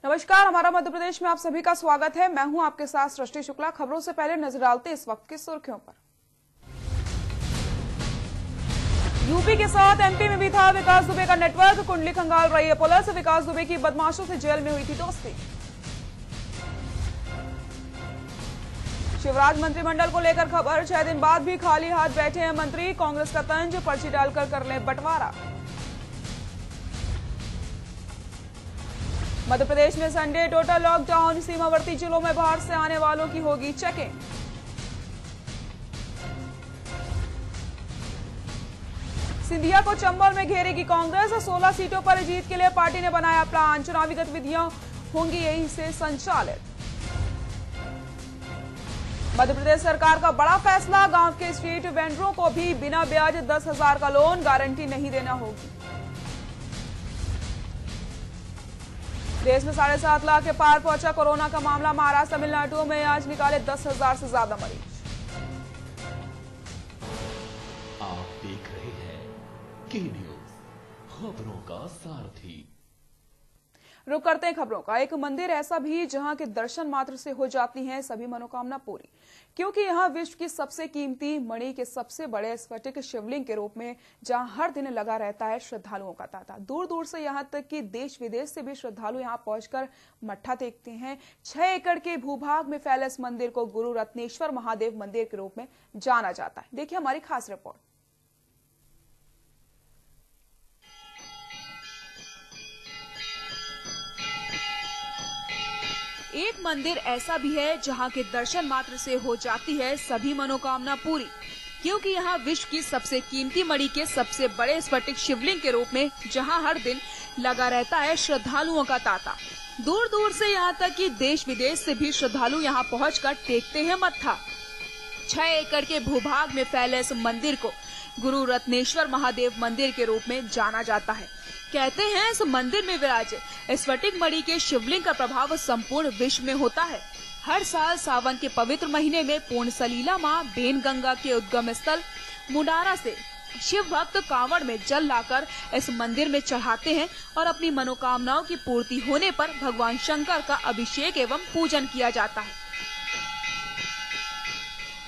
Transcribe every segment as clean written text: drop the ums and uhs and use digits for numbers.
नमस्कार, हमारा मध्य प्रदेश में आप सभी का स्वागत है। मैं हूं आपके साथ सृष्टि शुक्ला। खबरों से पहले नजर डालते इस वक्त की सुर्खियों पर। यूपी के साथ एमपी में भी था विकास दुबे का नेटवर्क। कुंडली खंगाल रही है पुलिस। विकास दुबे की बदमाशों से जेल में हुई थी दोस्ती। शिवराज मंत्रिमंडल को लेकर खबर। 6 दिन बाद भी खाली हाथ बैठे हैं मंत्री। कांग्रेस का तंज, पर्ची डालकर कर ले बंटवारा। मध्य प्रदेश में संडे टोटल लॉकडाउन। सीमावर्ती जिलों में बाहर से आने वालों की होगी चेकिंग। सिंधिया को चंबल में घेरेगी कांग्रेस। 16 सीटों पर जीत के लिए पार्टी ने बनाया प्लान। चुनावी गतिविधियां होंगी यहीं से संचालित। मध्य प्रदेश सरकार का बड़ा फैसला। गांव के स्ट्रीट वेंडरों को भी बिना ब्याज 10,000 का लोन गारंटी नहीं देना होगी। देश में 7.5 लाख के पार पहुंचा कोरोना का मामला। महाराष्ट्र, तमिलनाडु में आज निकाले 10,000 से ज्यादा मरीज। आप देख रहे हैं के न्यूज, खबरों का सारथी। रुक करते हैं खबरों का। एक मंदिर ऐसा भी जहां के दर्शन मात्र से हो जाती हैं सभी मनोकामना पूरी, क्योंकि यहां विश्व की सबसे कीमती मणि के सबसे बड़े स्फटिक शिवलिंग के रूप में जहां हर दिन लगा रहता है श्रद्धालुओं का तांता। दूर दूर से यहां तक कि देश विदेश से भी श्रद्धालु यहां पहुंचकर मत्था टेकते हैं। 6 एकड़ के भूभाग में फैले इस मंदिर को गुरु रत्नेश्वर महादेव मंदिर के रूप में जाना जाता है। देखिए हमारी खास रिपोर्ट। एक मंदिर ऐसा भी है जहां के दर्शन मात्र से हो जाती है सभी मनोकामना पूरी, क्योंकि यहां विश्व की सबसे कीमती मणि के सबसे बड़े स्फटिक शिवलिंग के रूप में जहां हर दिन लगा रहता है श्रद्धालुओं का तांता। दूर दूर से यहां तक कि देश विदेश से भी श्रद्धालु यहां पहुंचकर टेकते हैं मत्था। 6 एकड़ के भूभाग में फैले इस मंदिर को गुरु रत्नेश्वर महादेव मंदिर के रूप में जाना जाता है। कहते हैं इस मंदिर में विराजे स्फटिक मणि के शिवलिंग का प्रभाव संपूर्ण विश्व में होता है। हर साल सावन के पवित्र महीने में पूर्ण सलीला मां बेनगंगा के उद्गम स्थल मुंडारा से शिव भक्त कांवड़ में जल लाकर इस मंदिर में चढ़ाते हैं और अपनी मनोकामनाओं की पूर्ति होने पर भगवान शंकर का अभिषेक एवं पूजन किया जाता है।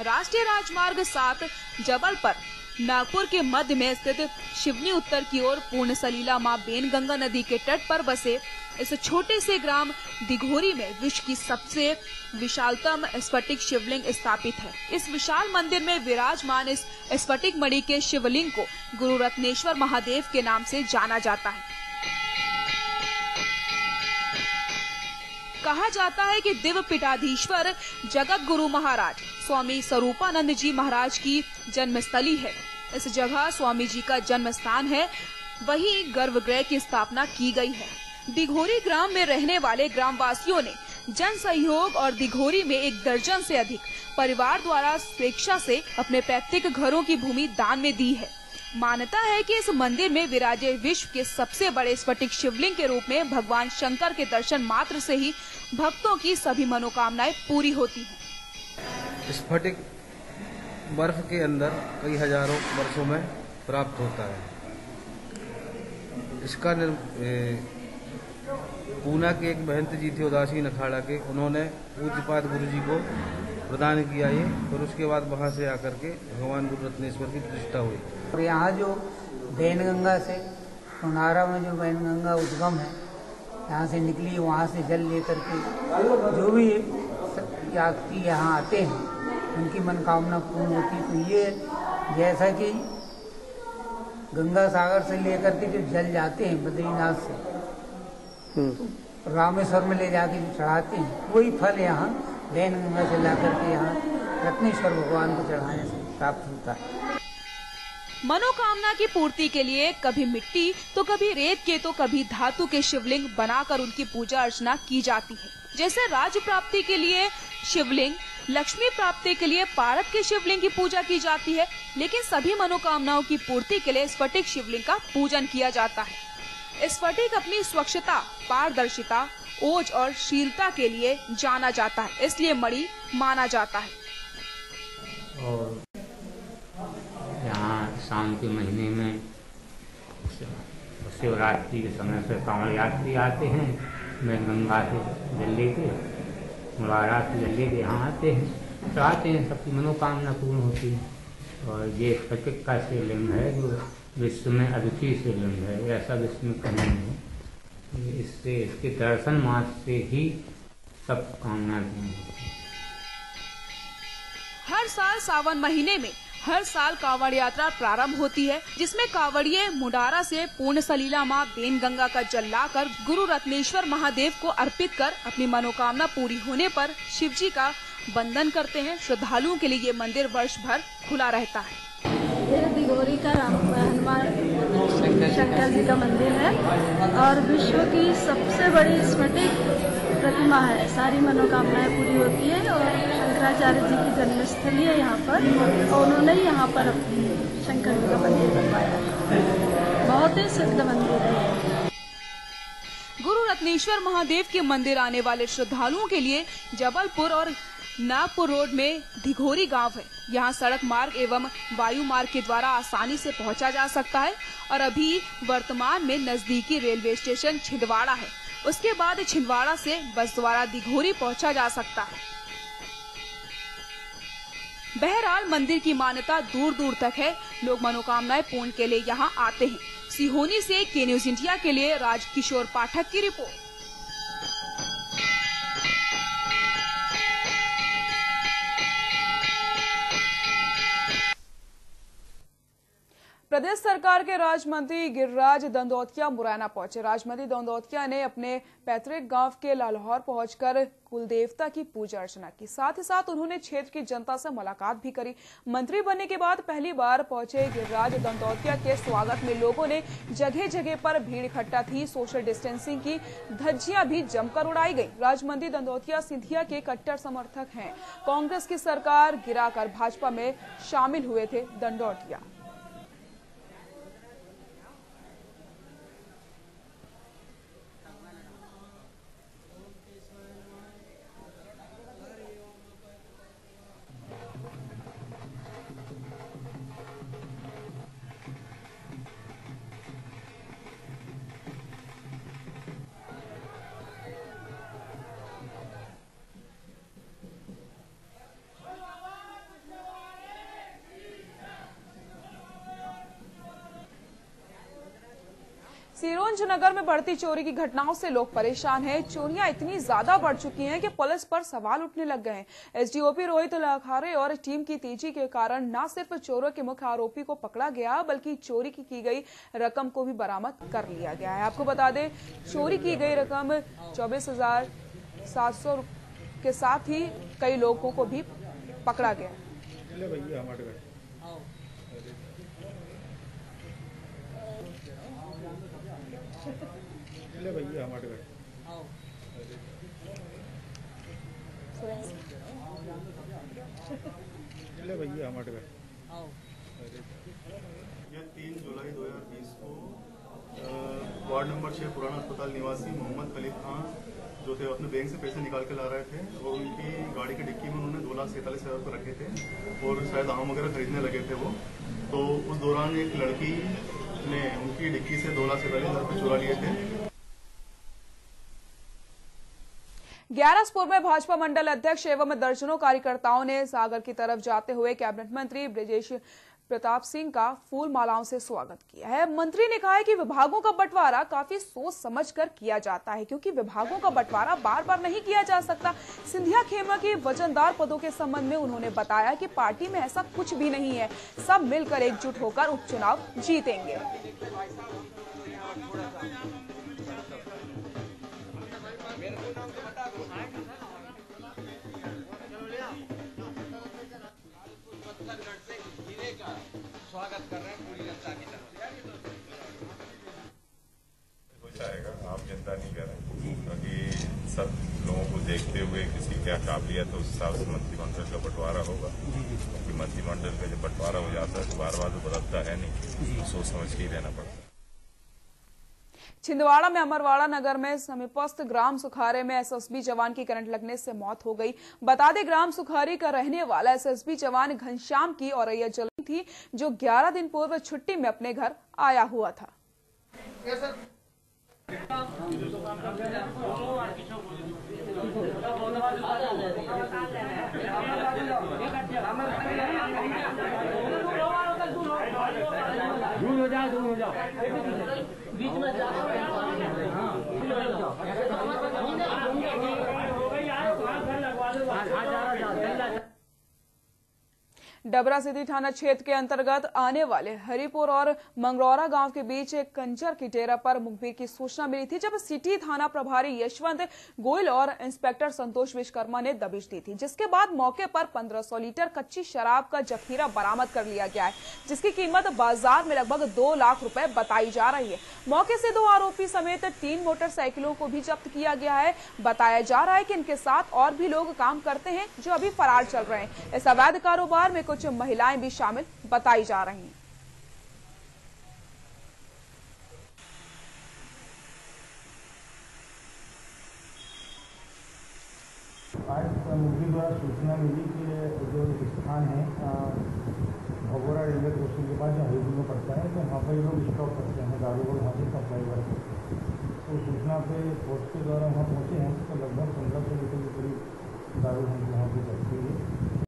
राष्ट्रीय राजमार्ग 7 जबल पर नागपुर के मध्य में स्थित शिवनी उत्तर की ओर पूर्ण सलीला मां बेनगंगा नदी के तट पर बसे इस छोटे से ग्राम दिघोरी में विश्व की सबसे विशालतम स्फटिक शिवलिंग स्थापित है। इस विशाल मंदिर में विराजमान इस स्फटिक मणि के शिवलिंग को गुरु रत्नेश्वर महादेव के नाम से जाना जाता है। कहा जाता है कि दिव्य पीठाधीश्वर जगत गुरु महाराज स्वामी स्वरूपानंद जी महाराज की जन्मस्थली है। इस जगह स्वामी जी का जन्म स्थान है, वहीं गर्भगृह की स्थापना की गई है। दिघोरी ग्राम में रहने वाले ग्रामवासियों ने जन सहयोग और दिघोरी में 1 दर्जन से अधिक परिवार द्वारा स्वेच्छा से अपने पैतृक घरों की भूमि दान में दी है। मान्यता है कि इस मंदिर में विराजे विश्व के सबसे बड़े स्फटिक शिवलिंग के रूप में भगवान शंकर के दर्शन मात्र से ही भक्तों की सभी मनोकामनाएं पूरी होती हैं। स्फटिक बर्फ के अंदर कई हजारों वर्षों में प्राप्त होता है। इसका पूना के एक महंत जी थे उदासीन अखाड़ा के, उन्होंने पूज्यपाद गुरु जी को प्रदान किया ये, और उसके बाद वहाँ से आकर के भगवान गुरु रत्नेश्वर की प्रतिष्ठा हुई। और यहाँ जो बेनगंगा से मुंडारा में जो बेनगंगा उद्गम है, यहाँ से निकली, वहाँ से जल लेकर के जो भी यात्री यहाँ आते हैं उनकी मनोकामना पूर्ण होती है। तो ये जैसा कि गंगा सागर से लेकर के जो जल जाते हैं बद्रीनाथ से तो रामेश्वर में ले जाके जो चढ़ाते हैं, वही फल यहाँ बेनगंगा से ला करके यहाँ रत्नेश्वर भगवान को चढ़ाने से प्राप्त होता है। मनोकामना की पूर्ति के लिए कभी मिट्टी तो कभी रेत के तो कभी धातु के शिवलिंग बनाकर उनकी पूजा अर्चना की जाती है। जैसे राज्य प्राप्ति के लिए शिवलिंग, लक्ष्मी प्राप्ति के लिए पारद के शिवलिंग की पूजा की जाती है, लेकिन सभी मनोकामनाओं की पूर्ति के लिए स्फटिक शिवलिंग का पूजन किया जाता है। स्फटिक अपनी स्वच्छता, पारदर्शिता, ओज और शीलता के लिए जाना जाता है, इसलिए मणि माना जाता है। और यहाँ सावन के महीने में शिवरात्रि के समय से कांवड़ यात्री आते हैं वैनगंगा से जल लेके, मुरारा से जल लेके यहाँ आते हैं, चाहते हैं सबकी मनोकामना पूर्ण होती है। और ये स्फटिक का शिवलिंग है जो विश्व में अद्वितीय शिवलिंग है, ऐसा विश्व में कहीं नहीं है। इससे इसके दर्शन मात्र से ही सब कामना पूर्ण होती है। हर साल सावन महीने में हर साल कांवड़ यात्रा प्रारंभ होती है, जिसमें कांवड़िये मुंडारा से पूर्ण सलीला मां बेनगंगा का जल लाकर गुरु रत्नेश्वर महादेव को अर्पित कर अपनी मनोकामना पूरी होने पर शिव जी का वंदन करते हैं। श्रद्धालुओं के लिए ये मंदिर वर्ष भर खुला रहता है। ये दिघोरी का हनुमान शंकर जी का मंदिर है और विश्व की सबसे बड़ी स्फटिक प्रतिमा है। सारी मनोकामनाएं पूरी होती है और शंकराचार्य जी की जन्मस्थली है यहाँ पर, और उन्होंने ही यहाँ पर शंकर जी का मंदिर बनवाया। बहुत ही सिद्ध मंदिर है। गुरु रत्नेश्वर महादेव के मंदिर आने वाले श्रद्धालुओं के लिए जबलपुर और नागपुर रोड में दिघोरी गांव है। यहाँ सड़क मार्ग एवं वायु मार्ग के द्वारा आसानी से पहुंचा जा सकता है और अभी वर्तमान में नजदीकी रेलवे स्टेशन छिंदवाड़ा है। उसके बाद छिंदवाड़ा से बस द्वारा दिघोरी पहुंचा जा सकता है। बहरहाल मंदिर की मान्यता दूर दूर तक है। लोग मनोकामनाएं पूर्ण के लिए यहाँ आते हैं। सिहोनी से के न्यूज इंडिया के लिए राजकिशोर पाठक की रिपोर्ट। प्रदेश सरकार के राज्य मंत्री गिरिराज दंडौतिया मुरैना पहुंचे। राज्य मंत्री दंडौतिया ने अपने पैतृक गांव के लालौर पहुंचकर कुलदेवता की पूजा अर्चना की। साथ ही साथ उन्होंने क्षेत्र की जनता से मुलाकात भी करी। मंत्री बनने के बाद पहली बार पहुंचे गिरिराज दंडौतिया के स्वागत में लोगों ने जगह जगह पर भीड़ इकट्ठा थी। सोशल डिस्टेंसिंग की धज्जियां भी जमकर उड़ाई गई। राज्य मंत्री दंडौतिया सिंधिया के कट्टर समर्थक हैं। कांग्रेस की सरकार गिराकर भाजपा में शामिल हुए थे दंडौतिया। सिरोंज नगर में बढ़ती चोरी की घटनाओं से लोग परेशान हैं। चोरियां इतनी ज्यादा बढ़ चुकी हैं कि पुलिस पर सवाल उठने लग गए हैं। एसडीओपी रोहित लाखारे और टीम की तेजी के कारण न सिर्फ चोरों के मुख्य आरोपी को पकड़ा गया, बल्कि चोरी की गई रकम को भी बरामद कर लिया गया है। आपको बता दें, चोरी की गई रकम 24,700 के साथ ही कई लोगों को भी पकड़ा गया। भैया हमारे घर भैया हमारे घर यह 3 जुलाई 2020 को वार्ड नंबर 6 पुराना अस्पताल निवासी मोहम्मद खलील खान जो थे अपने बैंक से पैसे निकाल के ला रहे थे और उनकी गाड़ी की डिक्की में उन्होंने 2,47,000 रुपये रखे थे और शायद आम वगैरह खरीदने लगे थे वो। तो उस दौरान एक लड़की ने उनकी डिक्की से 2,47,000 रुपये चुरा लिए थे। ग्यारसपुर में भाजपा मंडल अध्यक्ष एवं दर्जनों कार्यकर्ताओं ने सागर की तरफ जाते हुए कैबिनेट मंत्री ब्रजेश प्रताप सिंह का फूल मालाओं से स्वागत किया है। मंत्री ने कहा है कि विभागों का बंटवारा काफी सोच समझकर किया जाता है, क्योंकि विभागों का बंटवारा बार बार नहीं किया जा सकता। सिंधिया खेमा के वजनदार पदों के संबंध में उन्होंने बताया कि पार्टी में ऐसा कुछ भी नहीं है, सब मिलकर एकजुट होकर उपचुनाव जीतेंगे। स्वागत कर रहे हैं पूरी जनता की तरफ। कुछ आएगा, आम जनता नहीं कर रहे, क्योंकि सब लोगों को देखते हुए किसी क्या काबिलियत है उस हिसाब से मंत्रिमंडल का बंटवारा होगा। क्योंकि मंत्रिमंडल का जब बंटवारा हो जाता है तो बार बार तो बदलता है नहीं, सोच समझ के ही रहना पड़ता है। छिंदवाड़ा में अमरवाड़ा नगर में समीपस्थ ग्राम सुखारे में एसएसबी जवान की करंट लगने से मौत हो गई। बता दें, ग्राम सुखारी का रहने वाला एसएसबी जवान घनश्याम की औरैया जलन थी, जो 11 दिन पूर्व छुट्टी में अपने घर आया हुआ था। डबरा सिटी थाना क्षेत्र के अंतर्गत आने वाले हरिपुर और मंगरौरा गांव के बीच एक कंजर की डेरा पर मुखबिर की सूचना मिली थी, जब सिटी थाना प्रभारी यशवंत गोयल और इंस्पेक्टर संतोष विश्वकर्मा ने दबिश दी थी, जिसके बाद मौके पर 1500 लीटर कच्ची शराब का जखीरा बरामद कर लिया गया है, जिसकी कीमत बाजार में लगभग 2 लाख रुपए बताई जा रही है। मौके से 2 आरोपी समेत 3 मोटरसाइकिलों को भी जब्त किया गया है। बताया जा रहा है कि इनके साथ और भी लोग काम करते हैं जो अभी फरार चल रहे हैं। इस अवैध कारोबार में कुछ महिलाएं भी शामिल बताई जा रही हैं। आज मुखबिर द्वारा सूचना मिली कि जो स्थान है भगोरा रेलवे क्रॉसिंग के पास हरिपुर में पड़ता है, तो वहाँ पर ये लोग स्टॉक करते हैं गाड़ियों को, वहाँ से सप्लाई करते हैं। तो सूचना पे फोर्स के द्वारा वहाँ पहुँचे हैं, तो लगभग 1500 लीटर के करीब दारू हमको वहाँ पे जब्त हुई है।